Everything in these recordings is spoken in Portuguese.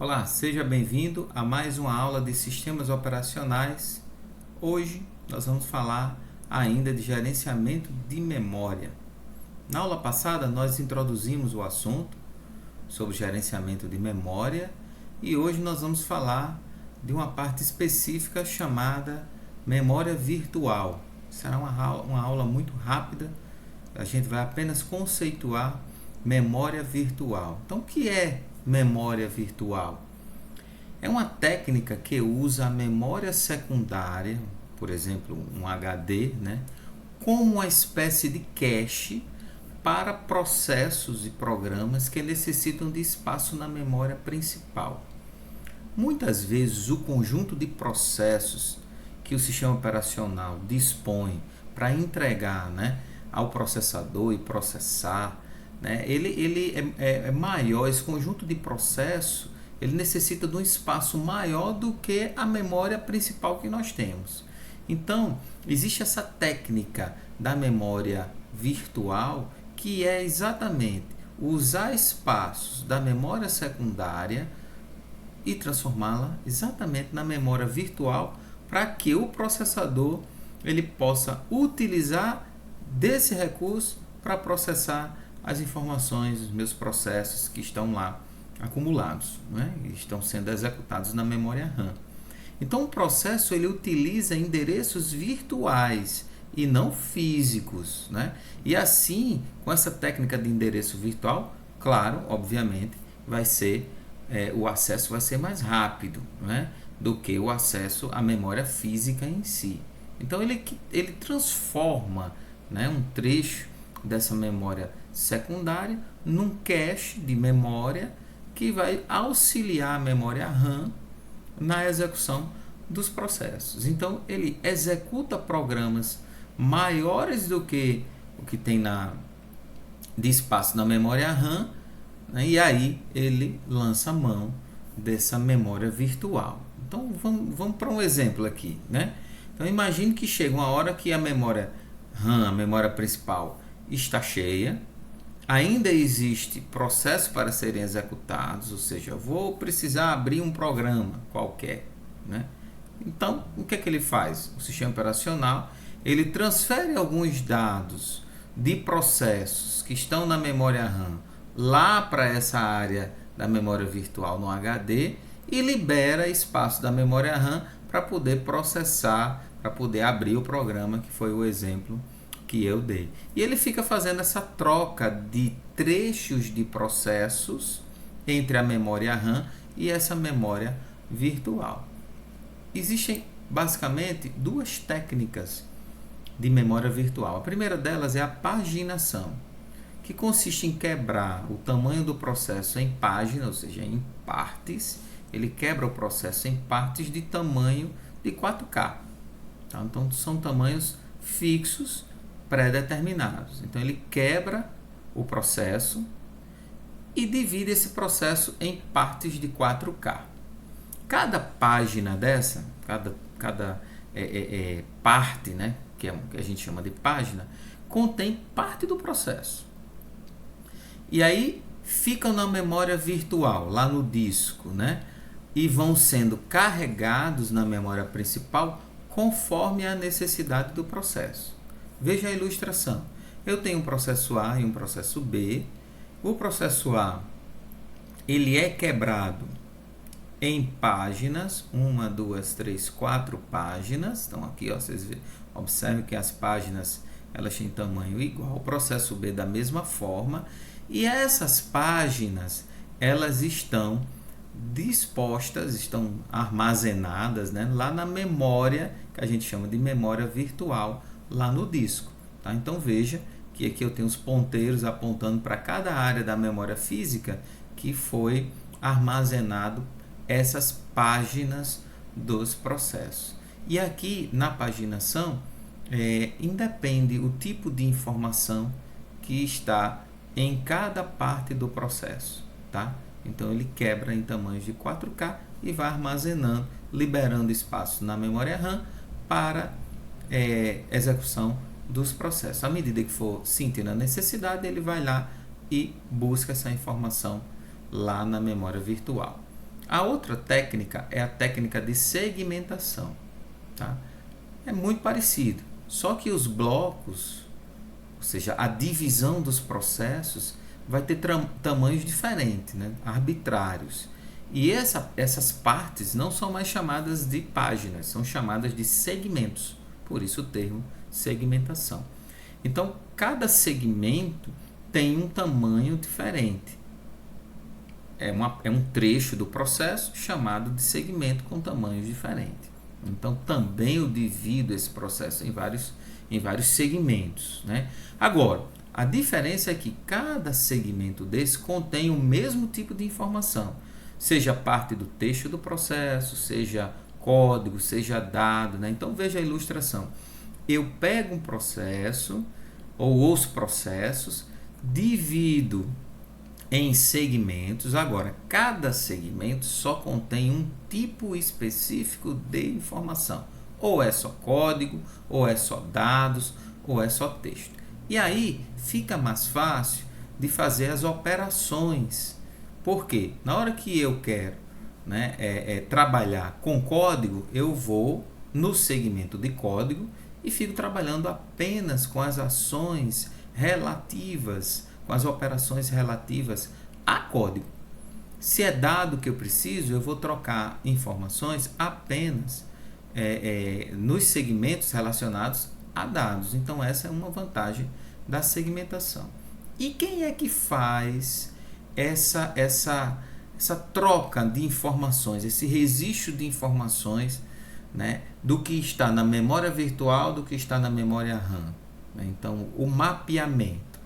Olá, seja bem-vindo a mais uma aula de sistemas operacionais. Hoje nós vamos falar ainda de gerenciamento de memória. Na aula passada nós introduzimos o assunto sobre gerenciamento de memória e hoje nós vamos falar de uma parte específica chamada memória virtual. Será uma aula muito rápida, a gente vai apenas conceituar memória virtual. Então, o que é memória virtual? É uma técnica que usa a memória secundária, por exemplo, um HD, como uma espécie de cache para processos e programas que necessitam de espaço na memória principal. Muitas vezes, o conjunto de processos que o sistema operacional dispõe para entregar ao processador e processar, ele é maior. Esse conjunto de processos ele necessita de um espaço maior do que a memória principal que nós temos. Então, existe essa técnica da memória virtual, que é exatamente usar espaços da memória secundária e transformá-la exatamente na memória virtual para que o processador ele possa utilizar desse recurso para processar as informações dos meus processos que estão lá acumulados, estão sendo executados na memória RAM. Então, o processo ele utiliza endereços virtuais e não físicos, E assim, com essa técnica de endereço virtual, claro, obviamente, o acesso vai ser mais rápido, do que o acesso à memória física em si. Então, ele transforma, um trecho dessa memória secundária num cache de memória que vai auxiliar a memória RAM na execução dos processos. Então, ele executa programas maiores do que o que tem de espaço na memória RAM, e aí ele lança a mão dessa memória virtual. Então, vamos para um exemplo aqui. Então, imagine que chega uma hora que a memória RAM, a memória principal, está cheia, ainda existe processo para serem executados, ou seja, vou precisar abrir um programa qualquer, Então, o que é que ele faz? O sistema operacional, ele transfere alguns dados de processos que estão na memória RAM lá para essa área da memória virtual no HD e libera espaço da memória RAM para poder processar, para poder abrir o programa, que foi o exemplo que eu dei. E ele fica fazendo essa troca de trechos de processos entre a memória RAM e essa memória virtual. Existem basicamente duas técnicas de memória virtual. A primeira delas é a paginação, que consiste em quebrar o tamanho do processo em páginas, ou seja, em partes. Ele quebra o processo em partes de tamanho de 4K. Então, são tamanhos fixos pré-determinados. Então, ele quebra o processo e divide esse processo em partes de 4K. Cada página dessa, cada parte, que a gente chama de página, contém parte do processo. E aí ficam na memória virtual, lá no disco, e vão sendo carregados na memória principal conforme a necessidade do processo. Veja a ilustração. Eu tenho um processo A e um processo B. O processo A ele é quebrado em páginas, 1, 2, 3, 4 páginas. Então aqui vocês observem que as páginas elas têm tamanho igual. O processo B da mesma forma. E essas páginas elas estão dispostas, estão armazenadas lá na memória, que a gente chama de memória virtual, lá no disco. Então veja que aqui eu tenho os ponteiros apontando para cada área da memória física que foi armazenado essas páginas dos processos. E aqui na paginação independe o tipo de informação que está em cada parte do processo, Então ele quebra em tamanhos de 4K e vai armazenando, liberando espaço na memória RAM para execução dos processos. À medida que for sentindo a necessidade, ele vai lá e busca essa informação lá na memória virtual. A outra técnica é a técnica de segmentação. Tá? É muito parecido, só que os blocos, ou seja, a divisão dos processos, vai ter tamanhos diferentes, né? Arbitrários. E essas partes não são mais chamadas de páginas, são chamadas de segmentos. Por isso o termo segmentação. Então, cada segmento tem um tamanho diferente. É um trecho do processo chamado de segmento com tamanhos diferentes. Então, também eu divido esse processo em vários segmentos, né? Agora, a diferença é que cada segmento desse contém o mesmo tipo de informação, seja parte do texto do processo, seja código, seja dado, né? Então, veja a ilustração. Eu pego um processo, ou os processos, divido em segmentos. Agora, cada segmento só contém um tipo específico de informação. Ou é só código, ou é só dados, ou é só texto. E aí fica mais fácil de fazer as operações. Por quê? Na hora que eu quero, né, trabalhar com código, eu vou no segmento de código e fico trabalhando apenas com as ações relativas, com as operações relativas a código. Se é dado que eu preciso, eu vou trocar informações apenas nos segmentos relacionados a dados. Então, essa é uma vantagem da segmentação. E quem é que faz essa troca de informações, esse registro de informações, né, do que está na memória virtual, do que está na memória RAM? Então, o mapeamento,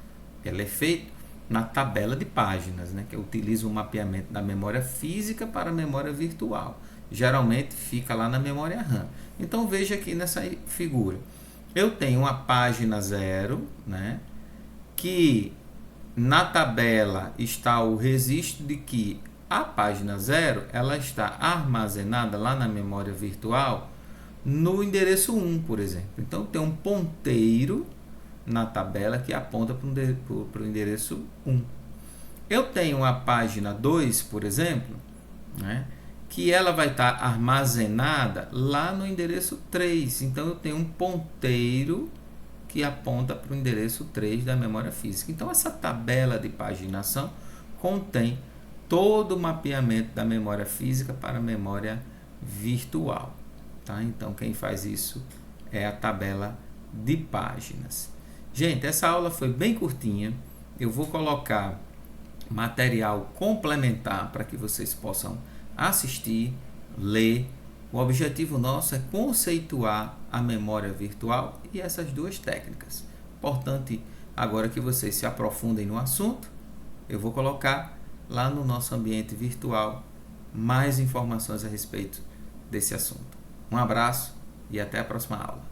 ele é feito na tabela de páginas, né, que utiliza o mapeamento da memória física para a memória virtual. Geralmente fica lá na memória RAM. Então, veja aqui nessa figura. Eu tenho uma página 0, né, que na tabela está o registro de que a página 0 ela está armazenada lá na memória virtual no endereço 1, por exemplo. Então, tem um ponteiro na tabela que aponta para o endereço 1. Eu tenho a página 2, por exemplo, né, que ela vai estar armazenada lá no endereço 3. Então, eu tenho um ponteiro que aponta para o endereço 3 da memória física. Então, essa tabela de paginação contém todo o mapeamento da memória física para a memória virtual. Tá? Então, quem faz isso é a tabela de páginas. Gente, essa aula foi bem curtinha. Eu vou colocar material complementar para que vocês possam assistir, ler. O objetivo nosso é conceituar a memória virtual e essas duas técnicas. Importante agora que vocês se aprofundem no assunto. Eu vou colocar lá no nosso ambiente virtual mais informações a respeito desse assunto. Um abraço e até a próxima aula.